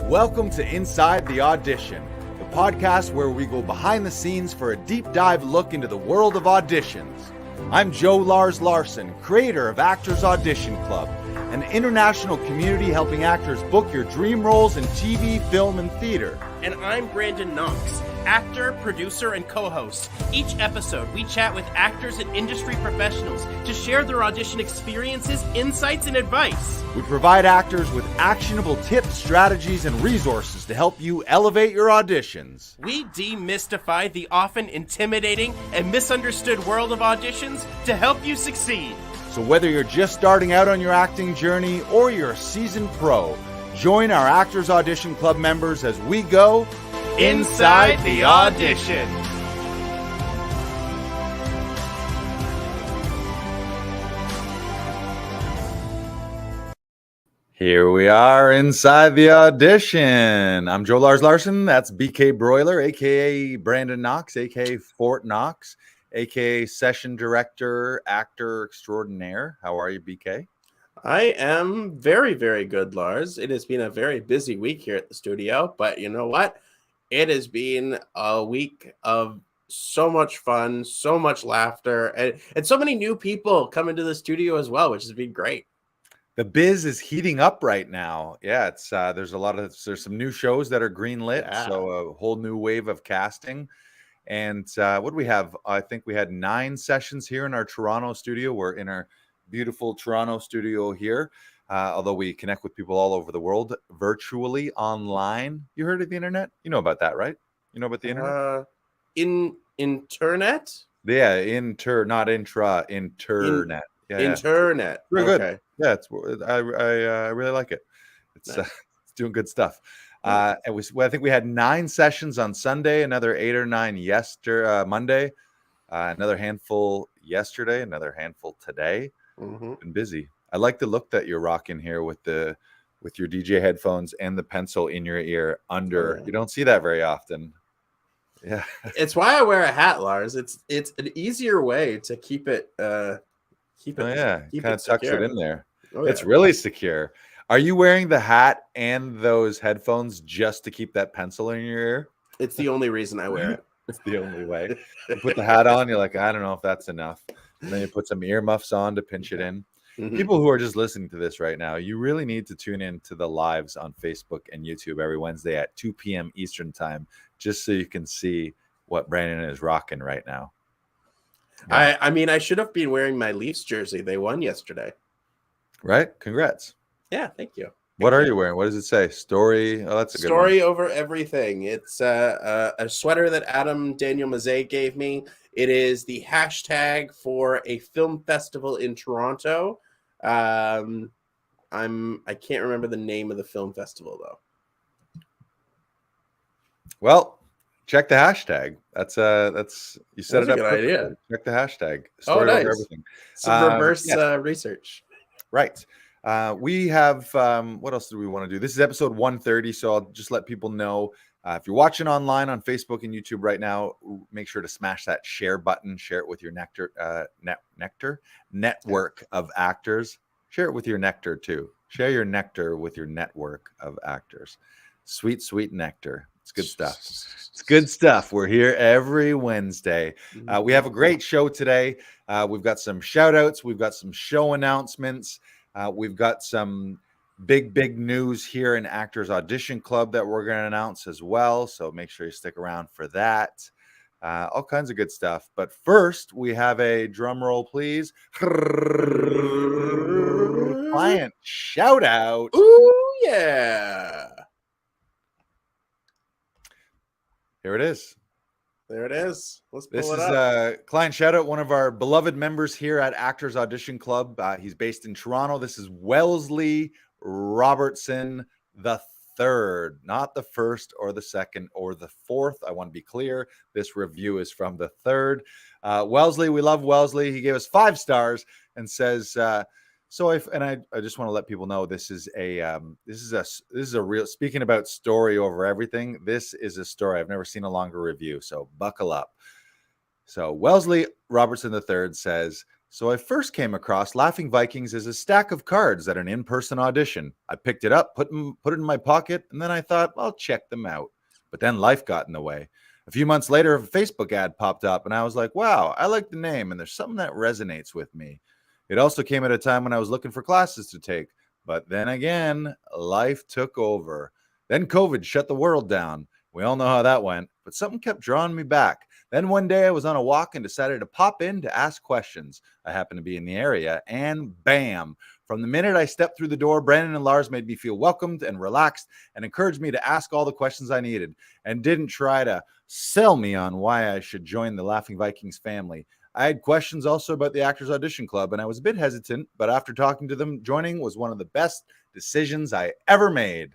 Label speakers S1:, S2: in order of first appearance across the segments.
S1: Welcome to Inside the Audition, the podcast where we go behind the scenes for a deep dive look into the world of auditions. I'm Joe Lars Larson, creator of Actors Audition Club, an international community helping actors book your dream roles in TV, film, and theater.
S2: And I'm Brandon Knox, actor, producer, and co-host. Each episode, we chat with actors and industry professionals to share their audition experiences, insights, and advice.
S1: We provide actors with actionable tips, strategies, and resources to help you elevate your auditions.
S2: We demystify the often intimidating and misunderstood world of auditions to help you succeed.
S1: So whether you're just starting out on your acting journey or you're a seasoned pro, join our Actors Audition Club members as we go
S2: Inside the Audition.
S1: Here we are inside the audition. I'm Joe Lars Larson. That's BK Broiler, aka Brandon Knox, aka Fort Knox, aka Session Director, Actor Extraordinaire. How are you, BK?
S2: I am very, very good, Lars. It has been a very busy week here at the studio, but you know what? It has been a week of so much fun, so much laughter, and so many new people come into the studio as well, which has been great.
S1: The biz is heating up right now. Yeah, it's there's some new shows that are greenlit, so a whole new wave of casting. And what do we have? I think we had 9 sessions here in our Toronto studio. We're in our beautiful Toronto studio here, although we connect with people all over the world virtually online. You heard of the internet? You know about that, right? You know about the internet?
S2: Internet?
S1: Yeah, not intra, internet.
S2: Internet.
S1: Very
S2: okay.
S1: Good. Yeah, I really like it. It's
S2: Nice.
S1: it's doing good stuff. I think we had 9 sessions on Sunday, another 8 or 9 Monday, another handful yesterday, another handful today. Been busy. I like the look that you're rocking here with your DJ headphones and the pencil in your ear under.
S2: Oh, yeah.
S1: You don't see that very often. Yeah,
S2: It's why I wear a hat, Lars. It's an easier way to keep it. Keep it.
S1: Oh yeah,
S2: keep
S1: kind
S2: it
S1: of tucks
S2: secure.
S1: it in there.
S2: Oh,
S1: It's
S2: yeah.
S1: really secure. Are you wearing the hat and those headphones just to keep that pencil in your ear?
S2: It's the only reason I wear it.
S1: It's the only way. You put the hat on, you're like, I don't know if that's enough. And then you put some earmuffs on to pinch it in.
S2: Mhm.
S1: People who are just listening to this right now, you really need to tune in to the lives on Facebook and YouTube every Wednesday at 2 p.m. Eastern time, just so you can see what Brandon is rocking right now. Yeah.
S2: I mean, I should have been wearing my Leafs jersey. They won yesterday.
S1: Right? Congrats.
S2: Yeah, thank you.
S1: What are you wearing? What does it say? Story? Oh, that's a good
S2: Story over everything. It's a sweater that Adam Daniel Mazet gave me. It is the hashtag for a film festival in Toronto. I can't remember the name of the film festival though.
S1: Well, check the hashtag. That's you set
S2: That's
S1: it up.
S2: a good
S1: perfectly.
S2: idea.
S1: Check the hashtag.
S2: Oh,
S1: Story
S2: nice.
S1: over everything.
S2: Some reverse
S1: yes.
S2: research.
S1: Right. We have what else do we want to do? This is episode 130, so I'll just let people know if you're watching online on Facebook and YouTube right now, make sure to smash that share button. Share it with your network of actors. Share it with your nectar too. Share your nectar with your network of actors. Sweet, sweet nectar. It's good stuff. It's good stuff. We're here every Wednesday. We have a great show today. We've got some shout outs. We've got some show announcements. We've got some big news here in Actors Audition Club that we're going to announce as well. So make sure you stick around for that. All kinds of good stuff. But first, we have a drum roll, please. Client shout out.
S2: Ooh, yeah.
S1: Here it is.
S2: There it is. Let's pull
S1: This
S2: it
S1: is
S2: up.
S1: a client shout out, one of our beloved members here at Actors Audition Club. He's based in Toronto. This is Wellesley Robertson the third, not the first or the second or the fourth. I want to be clear. This review is from the third. Wellesley, we love Wellesley. He gave us 5 stars and says, I just want to let people know this is a real, speaking about story over everything. This is a story. I've never seen a longer review, so buckle up. So Wellesley Robertson III says, So I first came across Laughing Vikings as a stack of cards at an in-person audition. I picked it up, put it in my pocket, and then I thought, I'll check them out. But then life got in the way. A few months later, a Facebook ad popped up, and I was like, wow, I like the name, and there's something that resonates with me. It also came at a time when I was looking for classes to take. But then again, life took over. Then COVID shut the world down. We all know how that went, but something kept drawing me back. Then one day I was on a walk and decided to pop in to ask questions. I happened to be in the area, and bam, from the minute I stepped through the door, Brandon and Lars made me feel welcomed and relaxed and encouraged me to ask all the questions I needed and didn't try to sell me on why I should join the Laughing Vikings family. I had questions also about the Actors Audition Club, and I was a bit hesitant, but after talking to them, joining was one of the best decisions I ever made.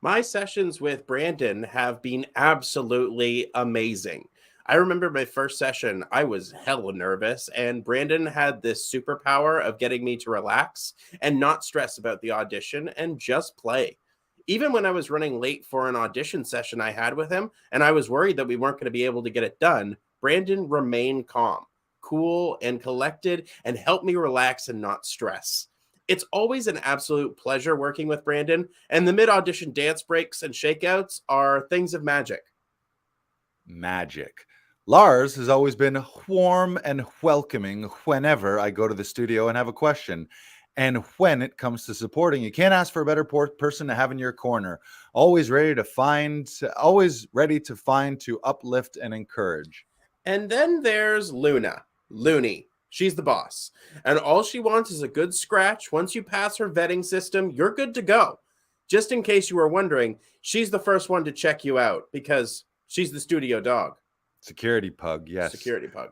S2: My sessions with Brandon have been absolutely amazing. I remember my first session, I was hella nervous, and Brandon had this superpower of getting me to relax and not stress about the audition and just play. Even when I was running late for an audition session I had with him, and I was worried that we weren't going to be able to get it done, Brandon remained calm, cool, and collected and helped me relax and not stress. It's always an absolute pleasure working with Brandon, and the mid-audition dance breaks and shakeouts are things of magic.
S1: Magic. Lars has always been warm and welcoming whenever I go to the studio and have a question. And when it comes to supporting, you can't ask for a better person to have in your corner. Always ready to find, to uplift and encourage.
S2: And then there's Luna, Looney. She's the boss. And all she wants is a good scratch. Once you pass her vetting system, you're good to go. Just in case you were wondering, she's the first one to check you out because she's the studio dog.
S1: Security pug, yes.
S2: Security pug.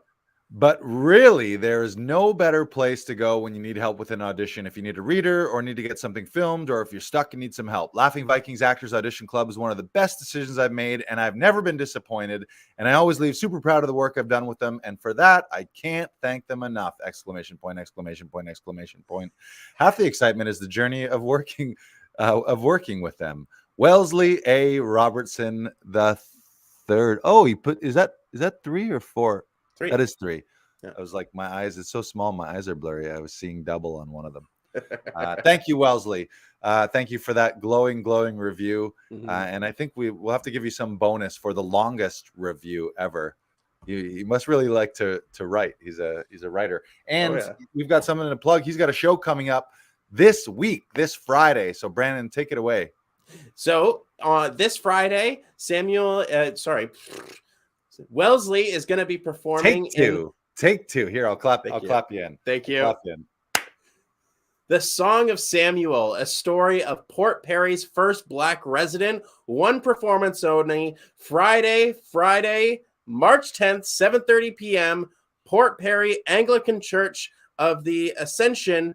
S1: But really, there is no better place to go when you need help with an audition. If you need a reader or need to get something filmed, or if you're stuck and need some help, Laughing Vikings Actors Audition Club is one of the best decisions I've made, and I've never been disappointed. And I always leave super proud of the work I've done with them. And for that, I can't thank them enough! Exclamation point, exclamation point, exclamation point. Half the excitement is the journey of working with them. Wellesley A. Robertson the third. Oh, is that 3 or 4?
S2: 3.
S1: That is 3.
S2: Yeah.
S1: I was like, my eyes, it's so small, my eyes are blurry. I was seeing double on one of them. Thank you, Wellesley. Thank you for that glowing review.
S2: Mm-hmm.
S1: And I think we'll have to give you some bonus for the longest review ever. You must really like to write. He's a writer. And we've got something to plug. He's got a show coming up this week, this Friday. So Brandon, take it away.
S2: So this Friday, Wellesley is going to be performing.
S1: Take two. Here, I'll clap you in.
S2: Thank you. The Song of Samuel, a story of Port Perry's first Black resident. One performance only. Friday, March 10th, 7:30 p.m. Port Perry Anglican Church of the Ascension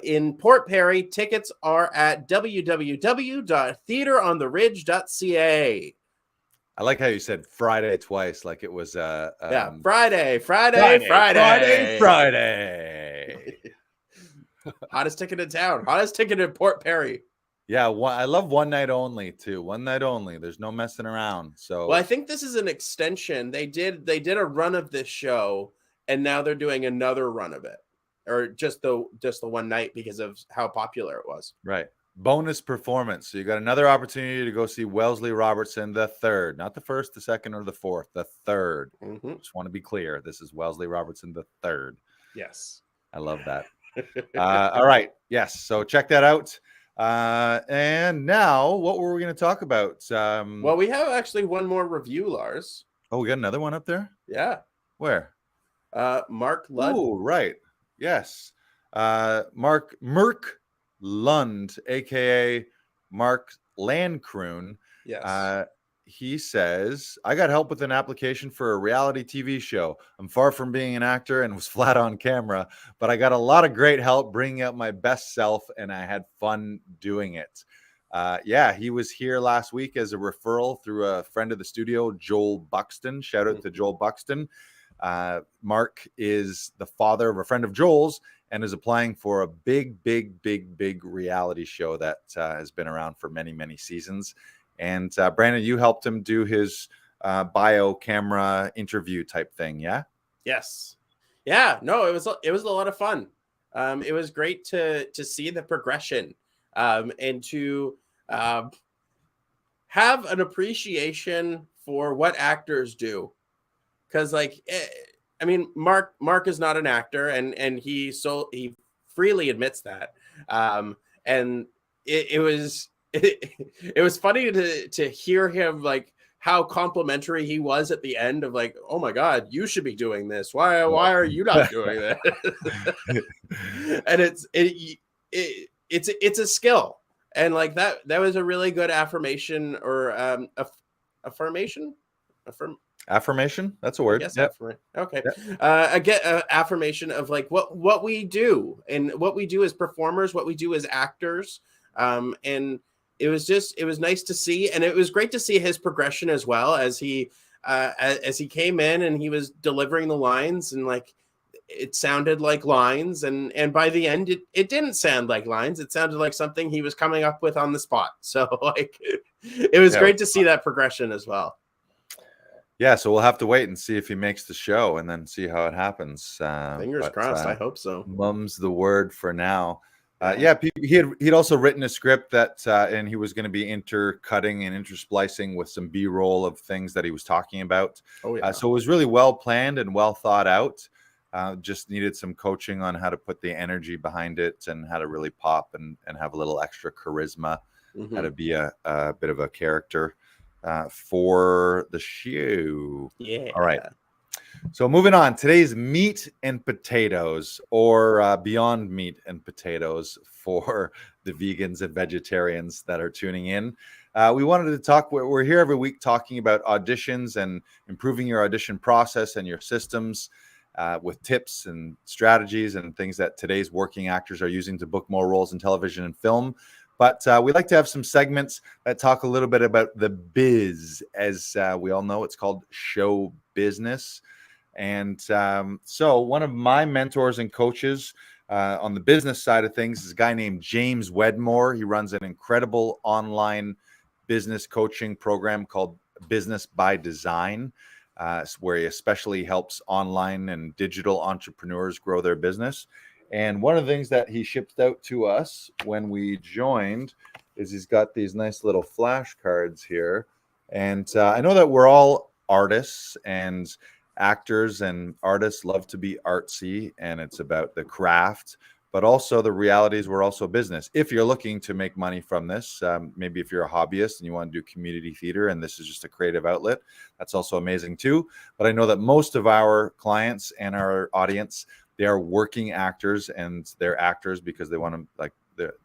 S2: in Port Perry. Tickets are at www.theaterontheridge.ca.
S1: I like how you said Friday twice, like it was
S2: Friday. Hottest ticket in town. Hottest ticket in Port Perry.
S1: Yeah, I love one night only too. One night only. There's no messing around. So
S2: well, I think this is an extension. They did a run of this show, and now they're doing another run of it, or just the one night because of how popular it was.
S1: Right. Bonus performance. So you got another opportunity to go see Wellesley Robertson the third, not the first, the second, or the fourth, the third.
S2: Mm-hmm.
S1: Just want to be clear. This is Wellesley Robertson the third.
S2: Yes.
S1: I love that. All right. Yes. So check that out. And now what were we going to talk about?
S2: Well, we have actually one more review, Lars.
S1: Oh, we got another one up there?
S2: Yeah.
S1: Where?
S2: Mark Ludd.
S1: Oh, right. Yes. Merk Lund, aka Mark Landkroon.
S2: Yes.
S1: He says, I got help with an application for a reality TV show. I'm far from being an actor and was flat on camera, but I got a lot of great help bringing out my best self, and I had fun doing it. He was here last week as a referral through a friend of the studio, Joel Buxton. Shout out to Joel Buxton. Mark is the father of a friend of Joel's and is applying for a big reality show that has been around for many seasons. And Brandon, you helped him do his bio camera interview type thing, yeah?
S2: Yes. Yeah, no, it was a lot of fun. It was great to see the progression, and to um, have an appreciation for what actors do. Because I mean, Mark is not an actor, and he freely admits that. And it was it was funny to hear him, like, how complimentary he was at the end of, like, oh my god, you should be doing this, why are you not doing that? And it's a skill, and like that was a really good affirmation, or affirmation affirm
S1: Affirmation, that's a
S2: I
S1: word.
S2: guess
S1: Yep.
S2: affirmation. Okay.
S1: Yep.
S2: I get affirmation of like what we do, and what we do as performers, what we do as actors. And it was nice to see, and it was great to see his progression as well, as he came in and he was delivering the lines, and like it sounded like lines, and by the end it didn't sound like lines. It sounded like something he was coming up with on the spot. So like it was
S1: Yeah.
S2: great to see that progression as well.
S1: Yeah, so we'll have to wait and see if he makes the show, and then see how it happens.
S2: Fingers crossed. I hope so.
S1: Mum's the word for now.
S2: Yeah.
S1: He'd also written a script that, and he was going to be intercutting and intersplicing with some B-roll of things that he was talking about.
S2: Oh yeah.
S1: So it was really well planned and well thought out. Just needed some coaching on how to put the energy behind it, and how to really pop and have a little extra charisma, how to be a bit of a character for the show.
S2: Yeah.
S1: All right. So moving on, today's meat and potatoes, or beyond meat and potatoes for the vegans and vegetarians that are tuning in. We wanted to talk, we're here every week talking about auditions and improving your audition process and your systems, with tips and strategies and things that today's working actors are using to book more roles in television and film. But we like to have some segments that talk a little bit about the biz. As we all know, it's called show business. And so one of my mentors and coaches on the business side of things is a guy named James Wedmore. He runs an incredible online business coaching program called Business by Design, where he especially helps online and digital entrepreneurs grow their business. And one of the things that he shipped out to us when we joined is he's got these nice little flashcards here. And I know that we're all artists, and actors and artists love to be artsy, and it's about the craft, but also the realities. We're also business. If you're looking to make money from this, maybe if you're a hobbyist and you want to do community theater and this is just a creative outlet, that's also amazing too. But I know that most of our clients and our audience, they are working actors, and they're actors because they want to, like,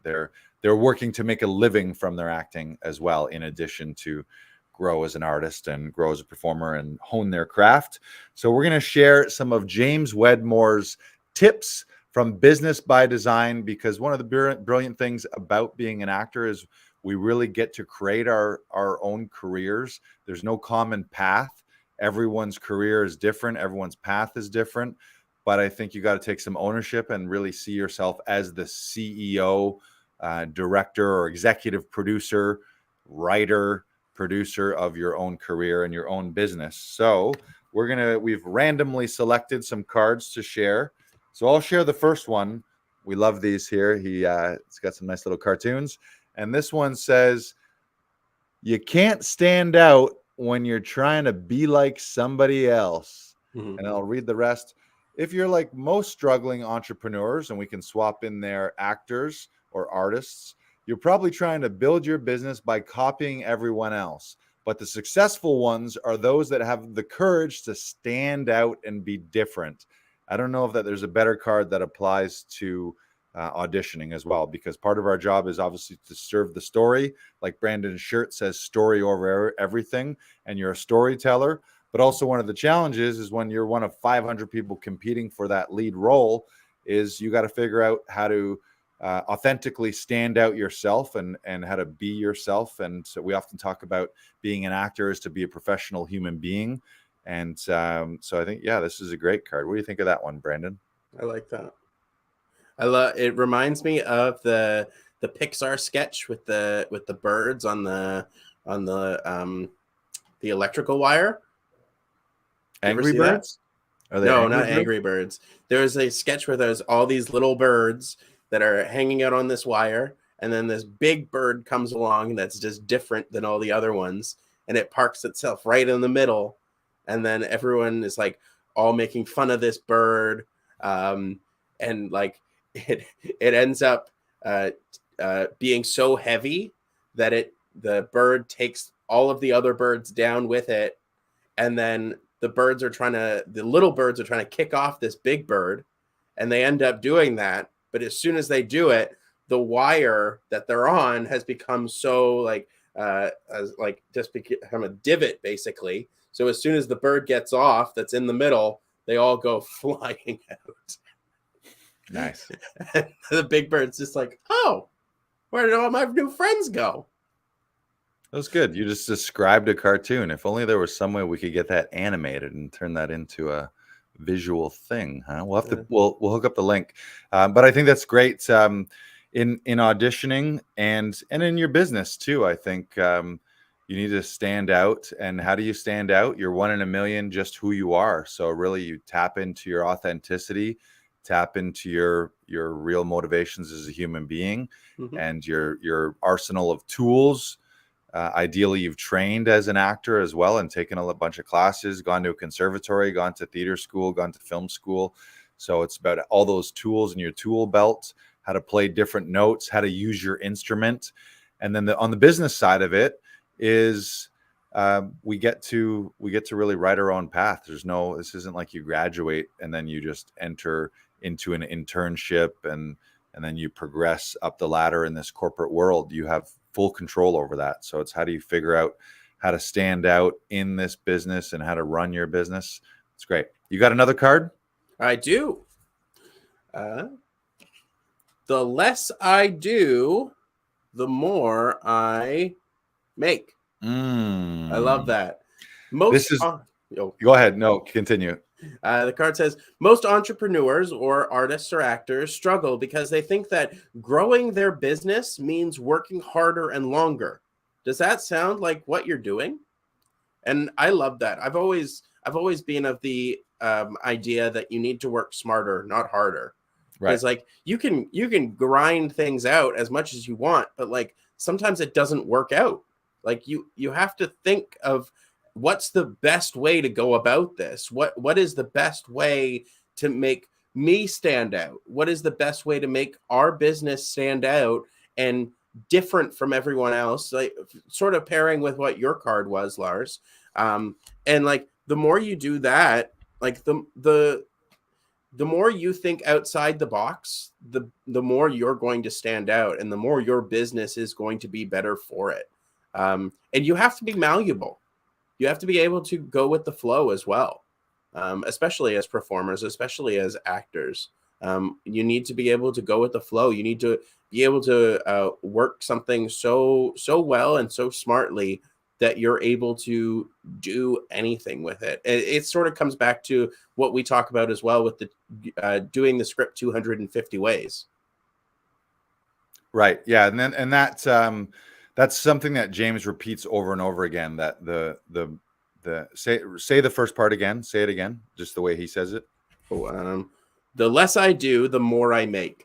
S1: they're working to make a living from their acting as well, in addition to grow as an artist and grow as a performer and hone their craft. So we're going to share some of James Wedmore's tips from Business by Design, because one of the brilliant things about being an actor is we really get to create our own careers. There's no common path. Everyone's career is different. Everyone's path is different. But I think you got to take some ownership and really see yourself as the CEO, director, or executive producer, writer, producer of your own career and your own business. So we've randomly selected some cards to share. So I'll share the first one. We love these here. It's got some nice little cartoons. And this one says, you can't stand out when you're trying to be like somebody else.
S2: Mm-hmm.
S1: And I'll read the rest. If you're like most struggling entrepreneurs, and we can swap in there actors or artists, you're probably trying to build your business by copying everyone else. But the successful ones are those that have the courage to stand out and be different. I don't know if there's a better card that applies to auditioning as well, because part of our job is obviously to serve the story. Like Brandon's shirt says, story over everything, and you're a storyteller. But also one of the challenges is when you're one of 500 people competing for that lead role, is you got to figure out how to authentically stand out yourself, and how to be yourself. And so we often talk about being an actor is to be a professional human being. And so I think, yeah, this is a great card. What do you think of that one, Brandon?
S2: I like that. It reminds me of the Pixar sketch with the birds on the electrical wire.
S1: Angry Birds? Are they
S2: No,
S1: Angry
S2: not
S1: Birds?
S2: Angry Birds. There's a sketch where there's all these little birds that are hanging out on this wire, and then this big bird comes along that's just different than all the other ones, and it parks itself right in the middle, and then everyone is like all making fun of this bird, and like it ends up being so heavy that the bird takes all of the other birds down with it, and then the little birds are trying to kick off this big bird, and they end up doing that. But as soon as they do it, the wire that they're on has become so just become a divot basically. So as soon as the bird gets off that's in the middle, they all go flying out.
S1: Nice.
S2: And the big bird's just like, oh, where did all my new friends go?
S1: That was good. You just described a cartoon. If only there was some way we could get that animated and turn that into a visual thing, huh? We'll have to we'll hook up the link. But I think that's great. In auditioning and in your business too. I think you need to stand out. And how do you stand out? You're one in a million, just who you are. So really, you tap into your authenticity, tap into your real motivations as a human being, and your arsenal of tools. Ideally, you've trained as an actor as well and taken a bunch of classes, gone to a conservatory, gone to theater school, gone to film school. So it's about all those tools in your tool belt, how to play different notes, how to use your instrument. And then on the business side of it is we get to really write our own path. This isn't like you graduate and then you just enter into an internship and then you progress up the ladder in this corporate world. You have full control over that. So it's how do you figure out how to stand out in this business and how to run your business. It's great. You got another card?
S2: I do. The less I do, the more I make. I love that.
S1: Go ahead. No, continue.
S2: The card says, most entrepreneurs or artists or actors struggle because they think that growing their business means working harder and longer. Does that sound like what you're doing? And I love that. I've always been of the idea that you need to work smarter, not harder. Right. It's like you can grind things out as much as you want, but like sometimes it doesn't work out. Like you have to think of what's the best way to go about this? What is the best way to make me stand out? What is the best way to make our business stand out and different from everyone else? Like sort of pairing with what your card was, Lars. And like the more you do that, like the more you think outside the box, the more you're going to stand out and the more your business is going to be better for it. And you have to be malleable. You have to be able to go with the flow as well, especially as performers, especially as actors. You need to be able to go with the flow. You need to be able to work something so well and so smartly that you're able to do anything with it. It sort of comes back to what we talk about as well with the doing the script 250 ways.
S1: Right. Yeah. And that's something that James repeats over and over again, that say the first part again, say it again, just the way he says it.
S2: The less I do, the more I make.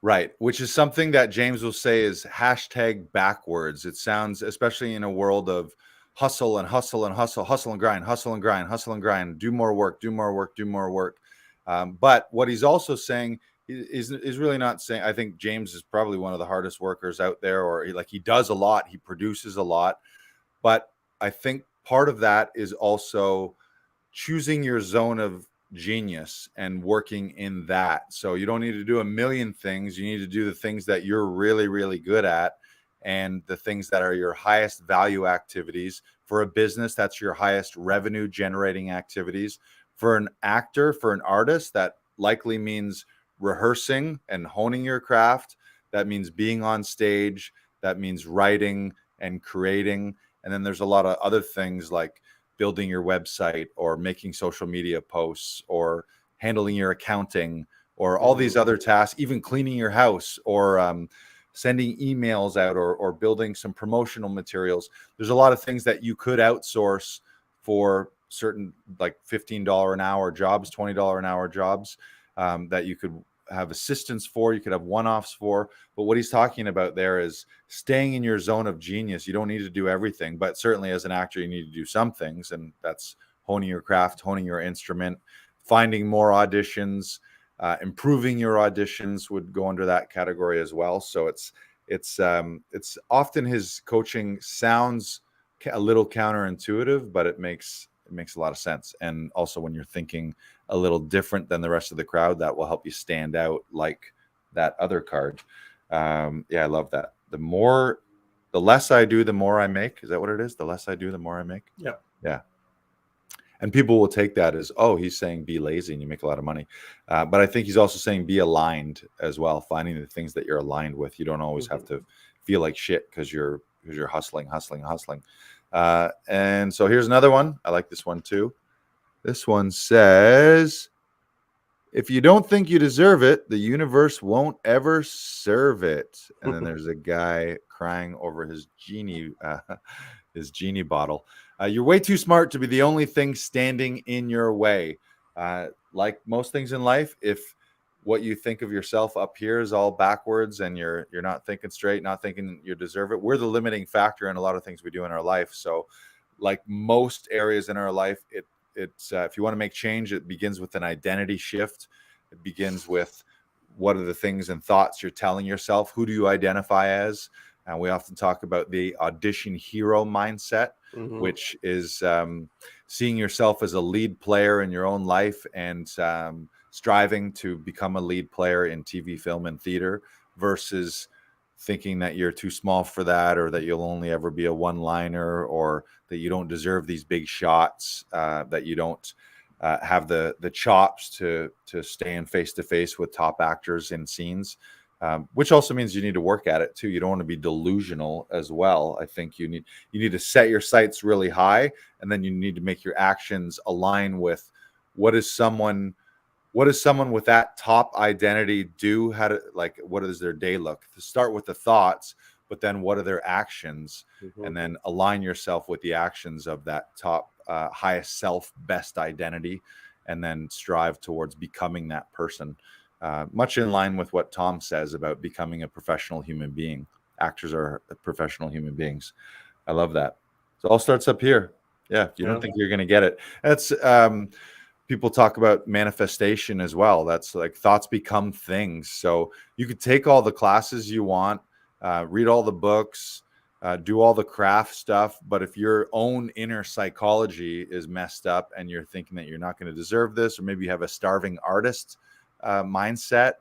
S1: Right. Which is something that James will say is hashtag backwards. It sounds, especially in a world of hustle and hustle and hustle, hustle and grind, hustle and grind, hustle and grind, do more work, do more work, do more work. But what he's also saying is really not saying, I think James is probably one of the hardest workers out there, or he does a lot, he produces a lot. But I think part of that is also choosing your zone of genius and working in that. So you don't need to do a million things. You need to do the things that you're really, really good at, and the things that are your highest value activities. For a business, that's your highest revenue generating activities. For an actor, for an artist, that likely means rehearsing and honing your craft. That means being on stage. That means writing and creating. And then there's a lot of other things like building your website or making social media posts or handling your accounting or all these other tasks, even cleaning your house or sending emails out or building some promotional materials. There's a lot of things that you could outsource for certain like $15 an hour jobs, $20 an hour jobs that you could have assistants for, you could have one-offs for. But what he's talking about there is staying in your zone of genius. You don't need to do everything, but certainly as an actor, you need to do some things, and that's honing your craft, honing your instrument, finding more auditions, improving your auditions would go under that category as well. So it's often his coaching sounds a little counterintuitive, but it makes a lot of sense. And also when you're thinking a little different than the rest of the crowd, that will help you stand out like that other card. Yeah, I love that. The less I do, the more I make. Is that what it is? The less I do, the more I make.
S2: Yeah.
S1: Yeah. And people will take that as, oh, he's saying be lazy and you make a lot of money. But I think he's also saying be aligned as well, finding the things that you're aligned with. You don't always have to feel like shit because you're hustling. And so here's another one. I like this one too. This one says, if you don't think you deserve it, the universe won't ever serve it. And then there's a guy crying over his genie bottle. You're way too smart to be the only thing standing in your way. Like most things in life, if what you think of yourself up here is all backwards and you're not thinking straight, not thinking you deserve it, we're the limiting factor in a lot of things we do in our life. So like most areas in our life, it's if you want to make change, it begins with an identity shift. It begins with what are the things and thoughts you're telling yourself? Who do you identify as? And we often talk about the audition hero mindset, which is seeing yourself as a lead player in your own life and striving to become a lead player in TV, film, and theater versus thinking that you're too small for that, or that you'll only ever be a one-liner, or that you don't deserve these big shots, that you don't have the chops to stay in face-to-face with top actors in scenes. Which also means you need to work at it too. You don't want to be delusional as well. I think you need to set your sights really high, and then you need to make your actions align with what is someone with that top identity do? What does their day look? To start with the thoughts, but then what are their actions? And then align yourself with the actions of that top highest self, best identity, and then strive towards becoming that person. Much in line with what Tom says about becoming a professional human being. Actors are professional human beings. I love that. So it all starts up here. Yeah, you don't think you're going to get it. That's people talk about manifestation as well. That's like thoughts become things. So you could take all the classes you want, read all the books, do all the craft stuff. But if your own inner psychology is messed up and you're thinking that you're not going to deserve this, or maybe you have a starving artist mindset,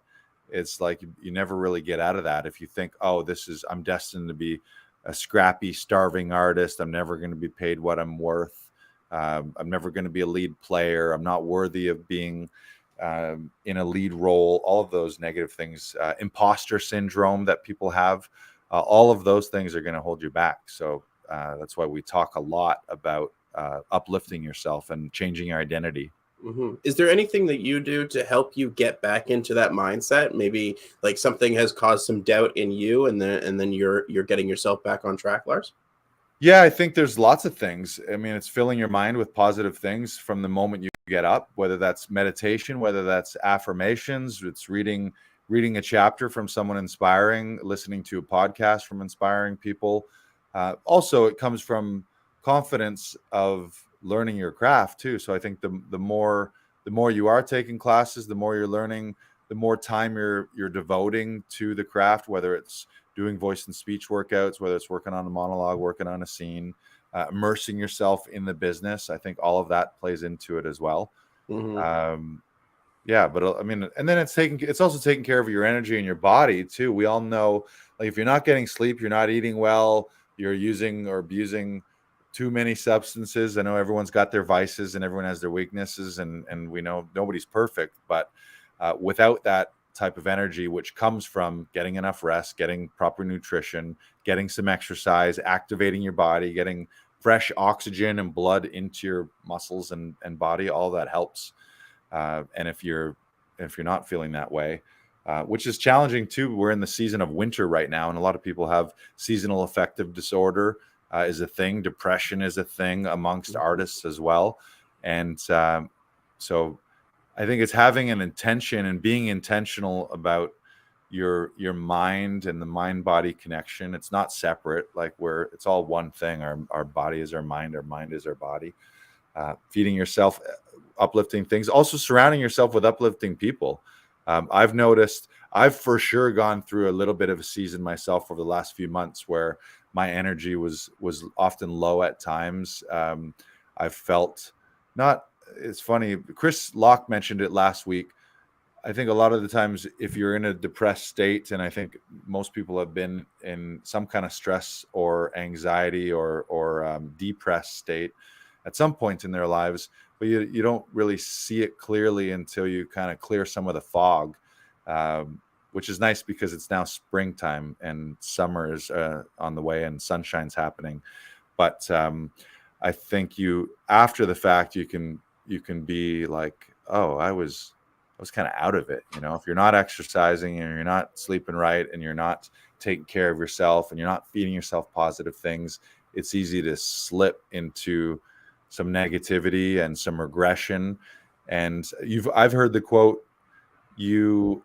S1: it's like you never really get out of that. If you think, oh, I'm destined to be a scrappy, starving artist, I'm never going to be paid what I'm worth. I'm never going to be a lead player. I'm not worthy of being in a lead role. All of those negative things, imposter syndrome that people have, all of those things are going to hold you back. So that's why we talk a lot about uplifting yourself and changing your identity.
S2: Is there anything that you do to help you get back into that mindset? Maybe like something has caused some doubt in you, and then you're getting yourself back on track, Lars?
S1: Yeah, I think there's lots of things. I mean, it's filling your mind with positive things from the moment you get up, whether that's meditation, whether that's affirmations, it's reading a chapter from someone inspiring, listening to a podcast from inspiring people. Also, it comes from confidence of learning your craft too. So I think the more you are taking classes, the more you're learning, the more time you're devoting to the craft, whether it's doing voice and speech workouts, whether it's working on a monologue, working on a scene, immersing yourself in the business. I think all of that plays into it as well. Yeah, but I mean, and then it's also taking care of your energy and your body too. We all know, like, if you're not getting sleep, you're not eating well, you're using or abusing too many substances. I know everyone's got their vices and everyone has their weaknesses, and we know nobody's perfect, but without that type of energy, which comes from getting enough rest, getting proper nutrition, getting some exercise, activating your body, getting fresh oxygen and blood into your muscles and body, all that helps. And if you're not feeling that way, which is challenging too, we're in the season of winter right now, and a lot of people have seasonal affective disorder is a thing. Depression is a thing amongst artists as well. And so I think it's having an intention and being intentional about your mind and the mind body connection. It's not separate, like it's all one thing. Our body is our mind is our body. Feeding yourself uplifting things, also surrounding yourself with uplifting people. I've noticed, I've for sure gone through a little bit of a season myself over the last few months where my energy was often low at times. I've felt not, it's funny, Chris Locke mentioned it last week. I think a lot of the times if you're in a depressed state, and I think most people have been in some kind of stress or anxiety or depressed state at some point in their lives, but you don't really see it clearly until you kind of clear some of the fog, which is nice because it's now springtime and summer is on the way and sunshine's happening. But I think after the fact, you can be like, oh, I was kind of out of it. If you're not exercising and you're not sleeping right and you're not taking care of yourself and you're not feeding yourself positive things, it's easy to slip into some negativity and some regression. And I've heard the quote, there's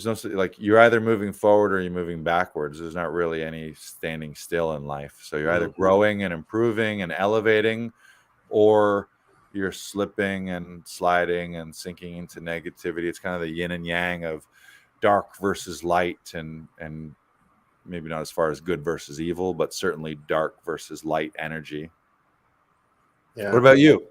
S1: no, like, you're either moving forward or you're moving backwards. There's not really any standing still in life. So you're either growing and improving and elevating, or you're slipping and sliding and sinking into negativity. It's kind of the yin and yang of dark versus light, and maybe not as far as good versus evil, but certainly dark versus light energy. Yeah. What about you?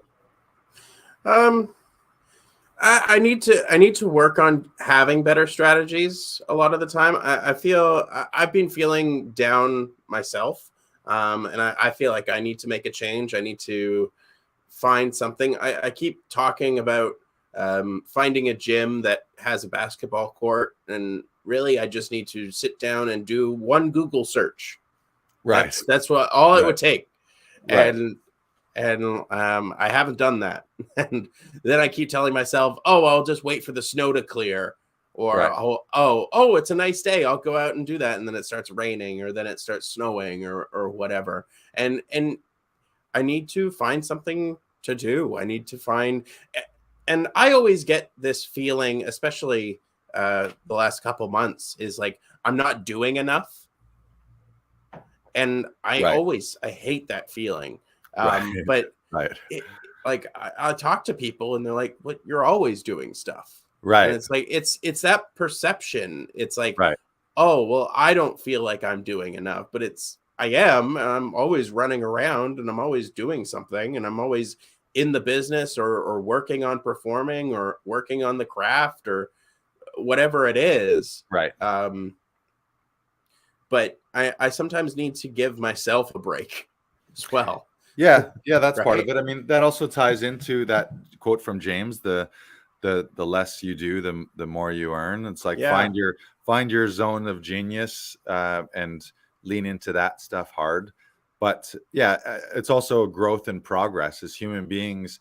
S2: I need to work on having better strategies a lot of the time. I feel I've been feeling down myself, and I feel like I need to make a change. I need to find something. I keep talking about finding a gym that has a basketball court, and really I just need to sit down and do one Google search.
S1: Right.
S2: That's what all it would take.
S1: Right.
S2: And I haven't done that. And then I keep telling myself, oh, I'll just wait for the snow to clear, or oh, it's a nice day, I'll go out and do that. And then it starts raining, or then it starts snowing, or whatever. And I need to find something to do. I need to find, and I always get this feeling, especially the last couple months, is like I'm not doing enough. And I hate that feeling. But like I talk to people and they're like, "What? You're always doing stuff."
S1: Right.
S2: And it's like it's that perception. It's like, oh, well, I don't feel like I'm doing enough, but I am. I'm always running around and I'm always doing something, and I'm always in the business or working on performing or working on the craft or whatever it is.
S1: Right.
S2: But I sometimes need to give myself a break as well.
S1: Yeah, that's part of it. I mean, that also ties into that quote from James: the less you do, the more you earn. It's like find your zone of genius and lean into that stuff hard. But yeah, it's also growth and progress. As human beings,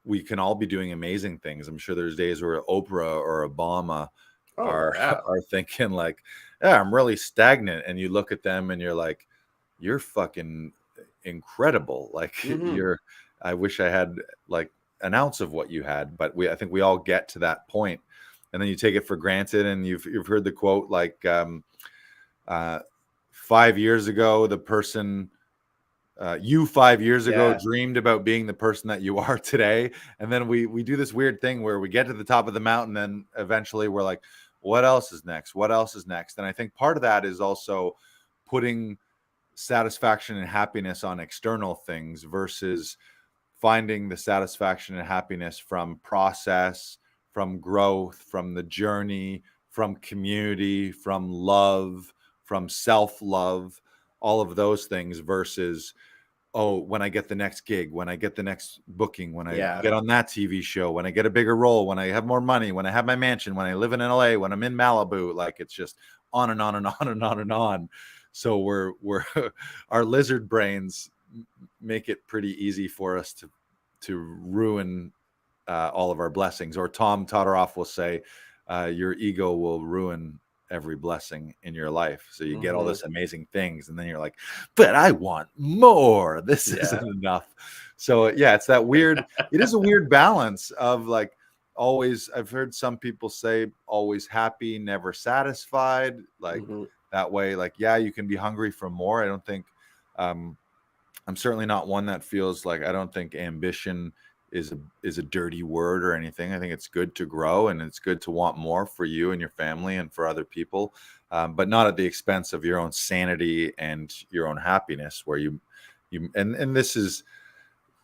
S1: we can all be doing amazing things. I'm sure there's days where Oprah or Obama are thinking like, yeah, I'm really stagnant. And you look at them and you're like, you're fucking incredible. Like I wish I had like an ounce of what you had, but I think we all get to that point, and then you take it for granted. And you've heard the quote, like 5 years ago, the person you 5 years ago dreamed about being the person that you are today. And then we do this weird thing where we get to the top of the mountain, and eventually we're like, what else is next? What else is next? And I think part of that is also putting satisfaction and happiness on external things versus finding the satisfaction and happiness from process, from growth, from the journey, from community, from love, from self-love, all of those things versus, oh, when I get the next gig, when I get the next booking, when I get on that TV show, when I get a bigger role, when I have more money, when I have my mansion, when I live in LA, when I'm in Malibu, like it's just on and on and on and on and on. So we're our lizard brains make it pretty easy for us to ruin all of our blessings. Or Tom Todoroff will say, your ego will ruin every blessing in your life. So you get all this amazing things, and then you're like, but I want more. This isn't enough. So yeah, it's that weird. It is a weird balance of like always. I've heard some people say always happy, never satisfied. Like that way, like yeah, you can be hungry for more. I don't think. I'm certainly not one that feels like I don't think ambition is a dirty word or anything. I think it's good to grow and it's good to want more for you and your family and for other people, but not at the expense of your own sanity and your own happiness. Where you and this is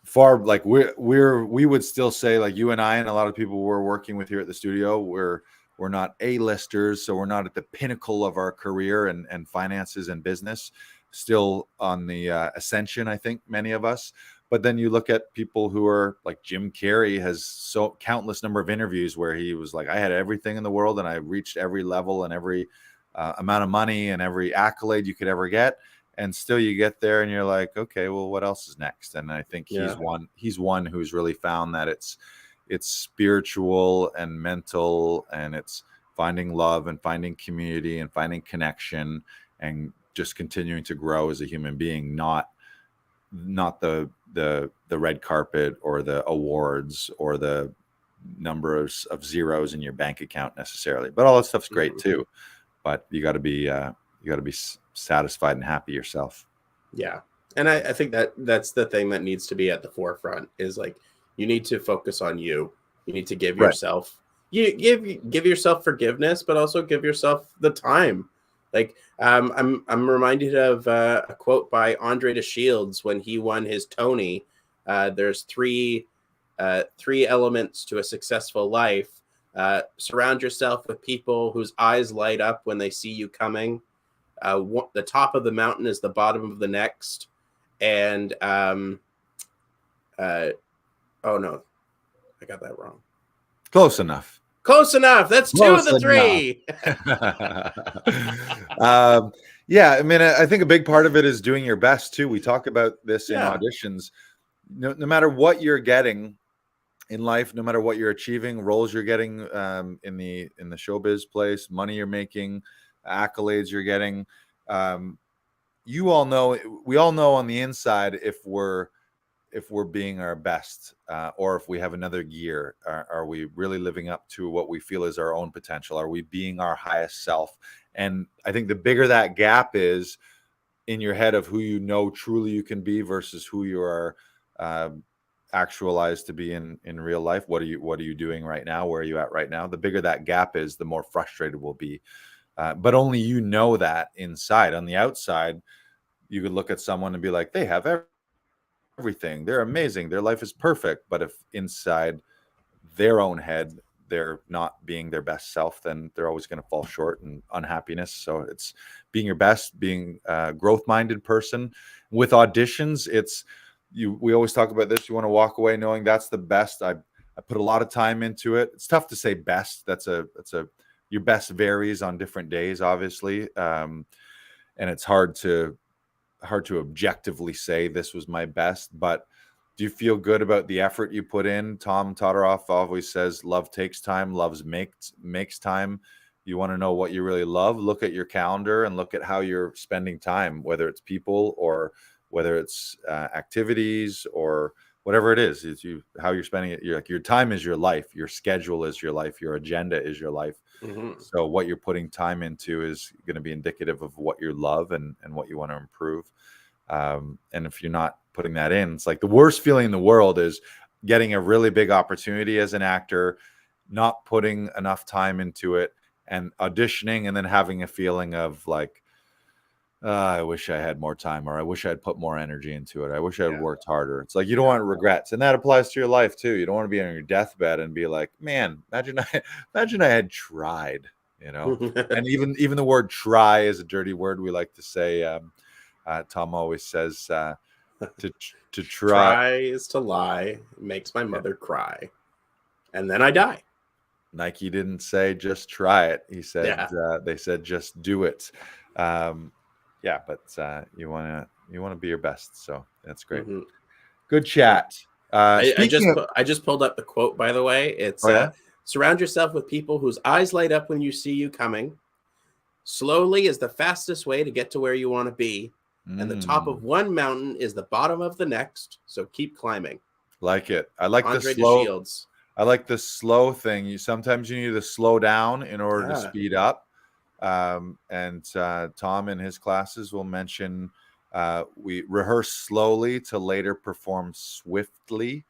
S1: far like we would still say like you and I and a lot of people we're working with here at the studio. We're not A-listers, so we're not at the pinnacle of our career and finances and business. Still on the ascension, I think many of us. But then you look at people who are like Jim Carrey has so countless number of interviews where he was like, I had everything in the world and I reached every level and every amount of money and every accolade you could ever get. And still you get there and you're like, okay, well, what else is next? And I think he's one who's really found that it's spiritual and mental, and it's finding love and finding community and finding connection and just continuing to grow as a human being, not the red carpet or the awards or the number of zeros in your bank account necessarily. But all that stuff's great too. But you got to be satisfied and happy yourself.
S2: Yeah, and I think that's the thing that needs to be at the forefront is like you need to focus on you. You need to give yourself give yourself forgiveness, but also give yourself the time. Like I'm reminded of a quote by Andre de Shields when he won his Tony. There's three elements to a successful life. Surround yourself with people whose eyes light up when they see you coming. The top of the mountain is the bottom of the next. And oh no, I got that wrong.
S1: Close enough.
S2: That's two of the three.
S1: Yeah, I mean, I think a big part of it is doing your best too. We talk about this in auditions. No matter what you're getting in life, no matter what you're achieving, roles you're getting in the showbiz place, money you're making, accolades you're getting, we all know on the inside if we're being our best or if we have another gear. Are we really living up to what we feel is our own potential? Are we being our highest self? And I think the bigger that gap is in your head of who you know truly you can be versus who you are actualized to be in real life, what are you doing right now? Where are you at right now? The bigger that gap is, the more frustrated we'll be. But only you know that inside. On the outside, you could look at someone and be like, they have everything. They're amazing. Their life is perfect. But if inside their own head, they're not being their best self, then they're always going to fall short in unhappiness. So it's being your best, being a growth-minded person. With auditions, we always talk about this. You want to walk away knowing that's the best. I put a lot of time into it. It's tough to say best. Your best varies on different days, obviously. And it's hard to objectively say this was my best, but do you feel good about the effort you put in? Tom Todoroff always says love takes time, love makes time. You want to know what you really love, look at your calendar and look at how you're spending time, whether it's people or whether it's activities or whatever it is. How you're spending it. Your time is your life, your schedule is your life, your agenda is your life. So what you're putting time into is going to be indicative of what you love and what you want to improve. And if you're not putting that in, it's like the worst feeling in the world is getting a really big opportunity as an actor, not putting enough time into it and auditioning and then having a feeling of like, I wish I had more time, or I wish I had put more energy into it. I wish I had worked harder. It's like you don't want regrets, and that applies to your life too. You don't want to be on your deathbed and be like, "Man, imagine I had tried." And even the word "try" is a dirty word. We like to say. Tom always says to try
S2: is to lie. It makes my mother cry, and then I die.
S1: Nike didn't say just try it. He said they said just do it. But you want to be your best. So that's great. Good chat.
S2: I just pulled up the quote, by the way. It's surround yourself with people whose eyes light up when you see you coming. Slowly is the fastest way to get to where you want to be. And the top of one mountain is the bottom of the next. So keep climbing.
S1: Like it. I like
S2: Andre
S1: the slow.
S2: DeShields.
S1: I like the slow thing. Sometimes you need to slow down in order to speed up. And Tom in his classes will mention we rehearse slowly to later perform swiftly.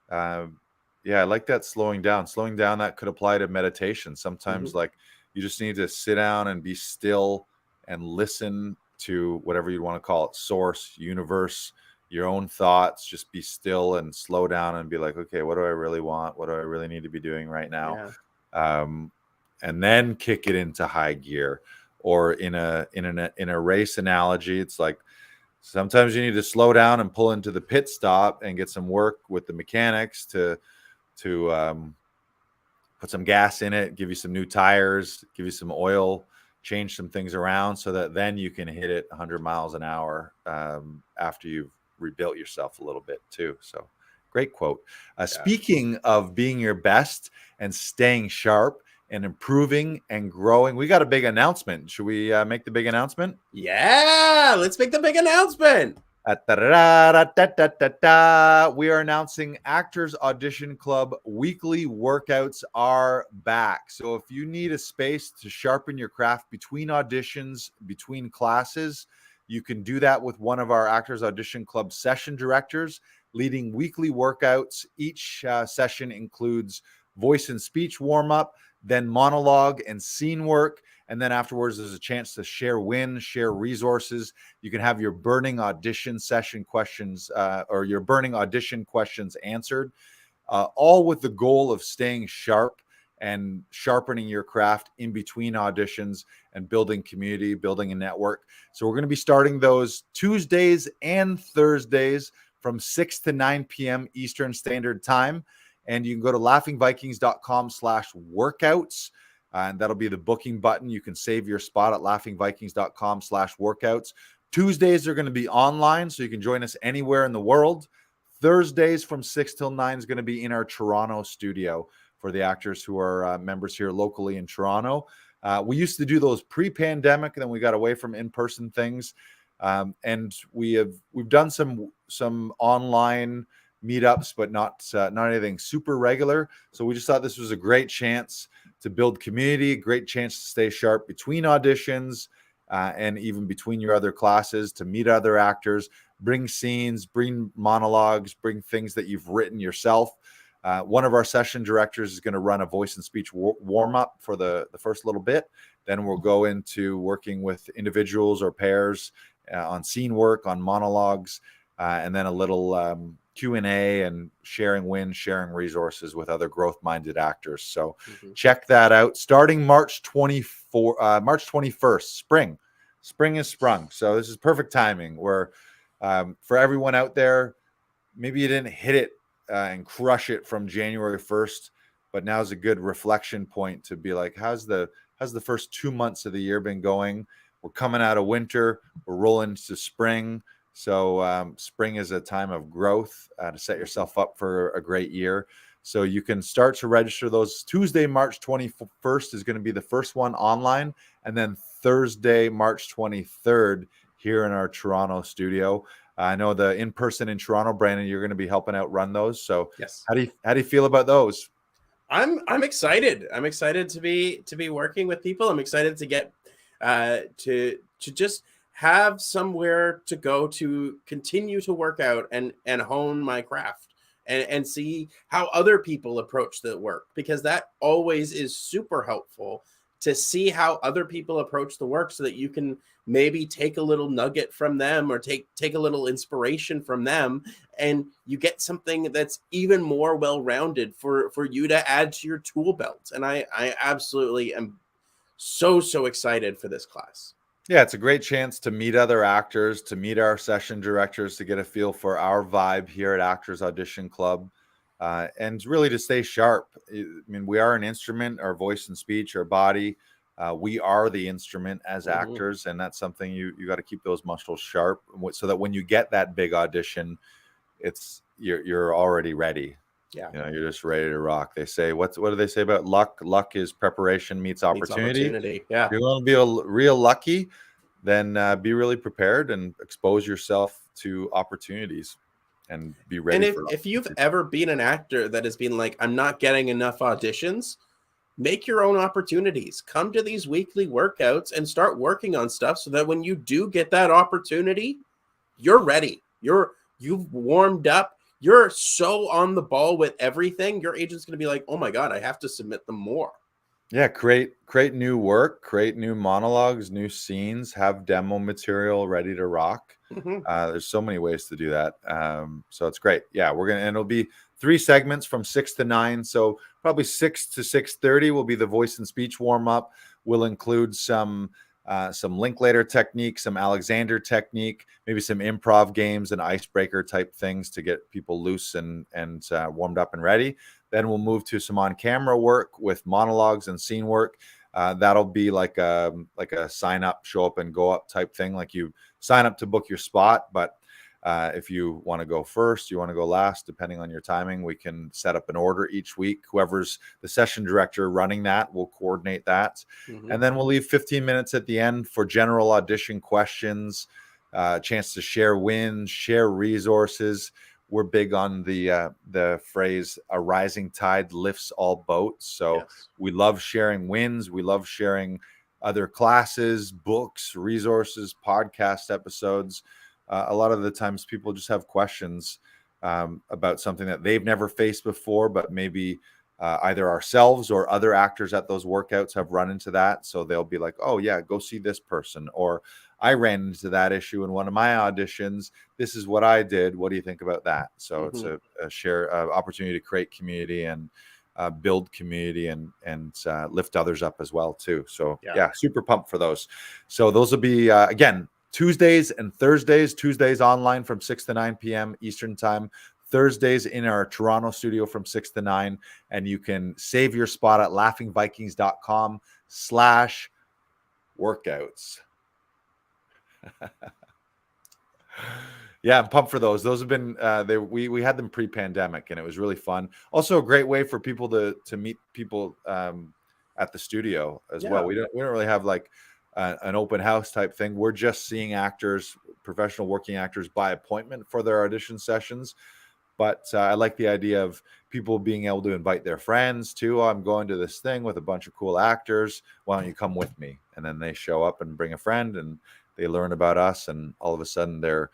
S1: Yeah, I like that slowing down. Slowing down, that could apply to meditation. Sometimes like you just need to sit down and be still and listen to whatever you want to call it, source, universe, your own thoughts. Just be still and slow down and be like, okay, what do I really want? What do I really need to be doing right now? And then kick it into high gear. Or in a race analogy, it's like sometimes you need to slow down and pull into the pit stop and get some work with the mechanics to put some gas in it, give you some new tires, give you some oil, change some things around so that then you can hit it 100 miles an hour after you've rebuilt yourself a little bit too. So great quote. Speaking of being your best and staying sharp and improving and growing, we got a big announcement. Should we make the big announcement?
S2: Yeah, let's make the big announcement.
S1: We are announcing Actors Audition Club weekly workouts are back. So if you need a space to sharpen your craft between auditions, between classes, you can do that with one of our Actors Audition Club session directors leading weekly workouts. Each session includes voice and speech warm-up, then monologue and scene work. And then afterwards, there's a chance to share wins, share resources. You can have your burning audition session questions or your burning audition questions answered, all with the goal of staying sharp and sharpening your craft in between auditions and building community, building a network. So we're going to be starting those Tuesdays and Thursdays from 6 to 9 p.m. Eastern Standard Time. And you can go to laughingvikings.com/workouts. And that'll be the booking button. You can save your spot at laughingvikings.com/workouts. Tuesdays are going to be online, so you can join us anywhere in the world. Thursdays from 6 till 9 is going to be in our Toronto studio for the actors who are members here locally in Toronto. We used to do those pre-pandemic, and then we got away from in-person things. And we've done some online meetups, but not anything super regular. So we just thought this was a great chance to build community, a great chance to stay sharp between auditions and even between your other classes, to meet other actors, bring scenes, bring monologues, bring things that you've written yourself. One of our session directors is going to run a voice and speech warm-up for the first little bit. Then we'll go into working with individuals or pairs on scene work, on monologues, and then a little Q&A and sharing wins, sharing resources with other growth-minded actors. So check that out. Starting March 21st, spring is sprung. So this is perfect timing where for everyone out there, maybe you didn't hit it and crush it from January 1st, but now is a good reflection point to be like, how's the first 2 months of the year been going? We're coming out of winter. We're rolling to spring. So spring is a time of growth to set yourself up for a great year. So you can start to register those. Tuesday, March 21st is going to be the first one online. And then Thursday, March 23rd here in our Toronto studio. I know the in-person in Toronto, Brandon, you're going to be helping out run those. So
S2: yes,
S1: how do you feel about those?
S2: I'm excited. I'm excited to be working with people. I'm excited to get to just have somewhere to go to continue to work out and hone my craft and see how other people approach the work, because that always is super helpful to see how other people approach the work so that you can maybe take a little nugget from them or take a little inspiration from them, and you get something that's even more well-rounded for you to add to your tool belt. And I absolutely am so excited for this class.
S1: Yeah, it's a great chance to meet other actors, to meet our session directors, to get a feel for our vibe here at Actors Audition Club, and really to stay sharp. I mean, we are an instrument, our voice and speech, our body. We are the instrument as actors, and that's something you got to keep those muscles sharp so that when you get that big audition, you're already ready.
S2: Yeah,
S1: you're just ready to rock. They say, what do they say about luck? Luck is preparation meets opportunity.
S2: Yeah,
S1: If you want to be real lucky, then be really prepared and expose yourself to opportunities and be ready
S2: And
S1: for
S2: if you've ever been an actor that has been like, I'm not getting enough auditions, make your own opportunities. Come to these weekly workouts and start working on stuff so that when you do get that opportunity, you're ready. You've warmed up. You're so on the ball with everything. Your agent's going to be like, oh my God, I have to submit them more.
S1: Yeah, create new work, create new monologues, new scenes, have demo material ready to rock.
S2: Mhm.
S1: There's so many ways to do that. So it's great. Yeah, and it'll be 3 segments from 6 to 9. So probably 6 to 6:30 will be the voice and speech warm up. We'll include some Linklater technique, some Alexander technique, maybe some improv games and icebreaker type things to get people loose and warmed up and ready. Then we'll move to some on-camera work with monologues and scene work. That'll be like a sign up, show up, and go up type thing. Like you sign up to book your spot, but if you want to go first, you want to go last, depending on your timing, we can set up an order each week. Whoever's the session director running that will coordinate that.
S2: Mhm.
S1: And then we'll leave 15 minutes at the end for general audition questions, chance to share wins, share resources. We're big on the phrase "a rising tide lifts all boats." So
S2: Yes.
S1: we love sharing wins. We love sharing other classes, books, resources, podcast episodes. A lot of the times people just have questions about something that they've never faced before, but maybe either ourselves or other actors at those workouts have run into that. So they'll be like, oh yeah, go see this person. Or I ran into that issue in one of my auditions. This is what I did. What do you think about that? So it's a share opportunity to create community and build community and lift others up as well too. So yeah, super pumped for those. So those will be again, Tuesdays and Thursdays. Tuesdays online from 6 to 9 p.m. Eastern time. Thursdays in our Toronto studio from 6 to 9. And you can save your spot at laughingvikings.com/workouts. Yeah, I'm pumped for those. Those have been we had them pre-pandemic and it was really fun. Also a great way for people to meet people at the studio as well. We don't really have like an open house type thing. We're just seeing actors, professional working actors by appointment for their audition sessions. But I like the idea of people being able to invite their friends too. I'm going to this thing with a bunch of cool actors. Why don't you come with me? And then they show up and bring a friend and they learn about us. And all of a sudden they're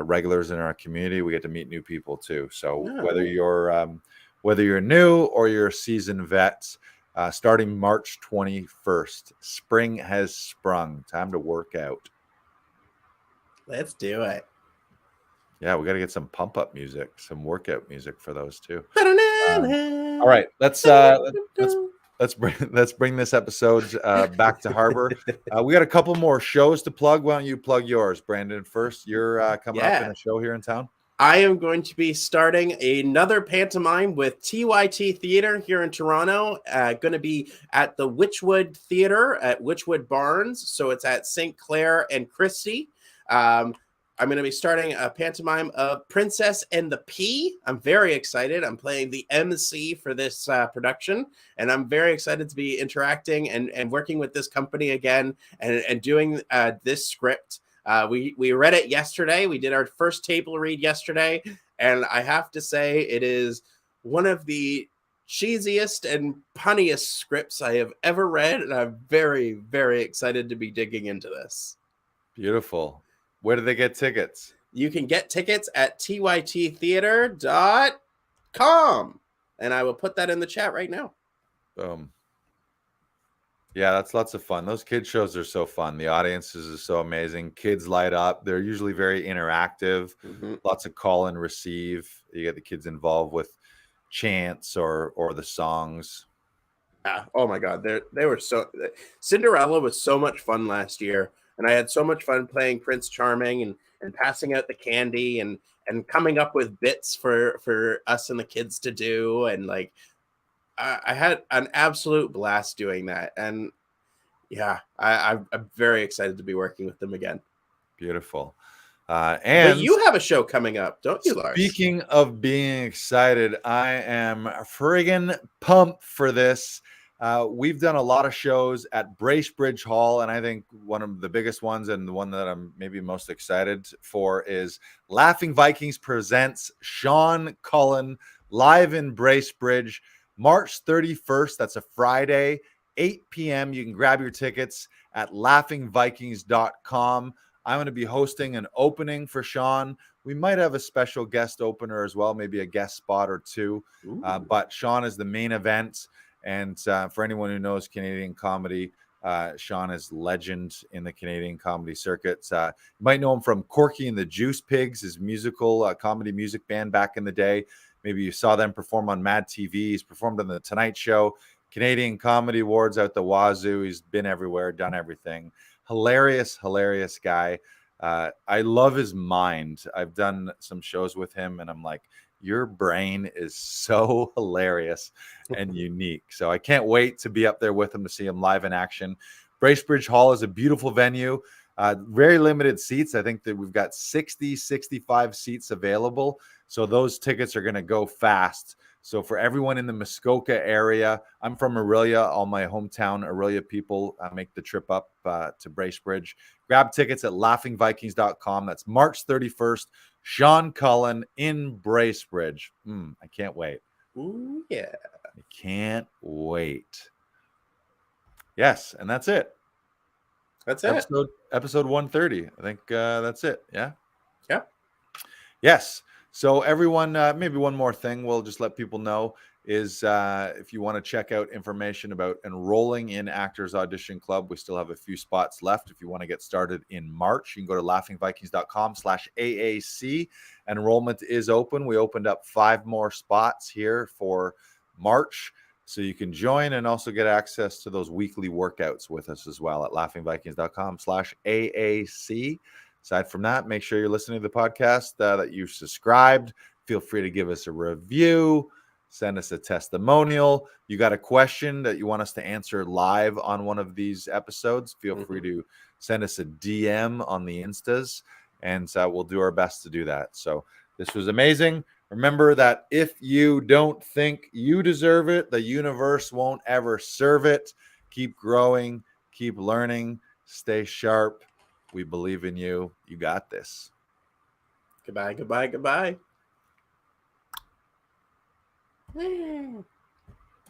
S1: regulars in our community. We get to meet new people too. So whether you're new or you're a seasoned vet, starting March 21st, spring has sprung. Time to work out.
S2: Let's do it.
S1: Yeah, we got to get some pump up music, some workout music for those too. All right, let's bring this episode back to Harbor. We got a couple more shows to plug. Why don't you plug yours, Brandon? First, you're coming up in a show here in town.
S2: I am going to be starting another pantomime with TYT Theatre here in Toronto. Going to be at the Witchwood Theatre at Witchwood Barns. So it's at St. Clair and Christie. I'm going to be starting a pantomime of Princess and the Pea. I'm very excited. I'm playing the MC for this production, and I'm very excited to be interacting and working with this company again and doing this script. We read it yesterday. We did our first table read yesterday, and I have to say it is one of the cheesiest and punniest scripts I have ever read, and I'm very, very excited to be digging into this.
S1: Beautiful. Where do they get tickets?
S2: You can get tickets at tyttheater.com. And I will put that in the chat right now.
S1: Boom. Yeah, that's lots of fun. Those kid shows are so fun. The audiences are so amazing. Kids light up. They're usually very interactive. Lots of call and receive. You get the kids involved with chants or the songs.
S2: Oh my God. They were Cinderella was so much fun last year. And I had so much fun playing Prince Charming and passing out the candy and coming up with bits for us and the kids to do. And like, I had an absolute blast doing that. And yeah, I'm very excited to be working with them again.
S1: Beautiful.
S2: And you have a show coming up, don't you, Lars?
S1: Speaking of being excited, I am friggin' pumped for this. We've done a lot of shows at Bracebridge Hall, and I think one of the biggest ones and the one that I'm maybe most excited for is Laughing Vikings presents Sean Cullen live in Bracebridge, March 31st. That's a Friday, 8 p.m. You can grab your tickets at laughingvikings.com. I'm going to be hosting an opening for Sean. We might have a special guest opener as well, maybe a guest spot or two. But Sean is the main event. And for anyone who knows Canadian comedy, Sean is legend in the Canadian comedy circuit. You might know him from Corky and the Juice Pigs, his musical comedy music band back in the day. Maybe you saw them perform on Mad TV. He's performed on The Tonight Show, Canadian Comedy Awards out the wazoo. He's been everywhere, done everything. Hilarious guy. I love his mind. I've done some shows with him, and I'm like, your brain is so hilarious and unique. So I can't wait to be up there with him to see him live in action. Bracebridge Hall is a beautiful venue. Very limited seats. I think that we've got 65 seats available. So those tickets are going to go fast. So for everyone in the Muskoka area, I'm from Orillia. All my hometown Orillia people make the trip up to Bracebridge. Grab tickets at laughingvikings.com. That's March 31st. Sean Cullen in Bracebridge. I can't wait.
S2: Ooh, yeah.
S1: I can't wait. Yes, and that's it.
S2: That's it.
S1: Episode 130. I think that's it. Yeah?
S2: Yeah.
S1: Yes. So everyone, maybe one more thing we'll just let people know is if you want to check out information about enrolling in Actors Audition Club, we still have a few spots left. If you want to get started in March, you can go to laughingvikings.com/AAC. Enrollment is open. We opened up 5 more spots here for March. So you can join and also get access to those weekly workouts with us as well at laughingvikings.com/AAC. Aside from that, make sure you're listening to the podcast, that you subscribed. Feel free to give us a review. Send us a testimonial. You got a question that you want us to answer live on one of these episodes, feel free to send us a DM on the Instas, and we'll do our best to do that. So this was amazing. Remember that if you don't think you deserve it, the universe won't ever serve it. Keep growing, keep learning, stay sharp. We believe in you. You got this.
S2: Goodbye.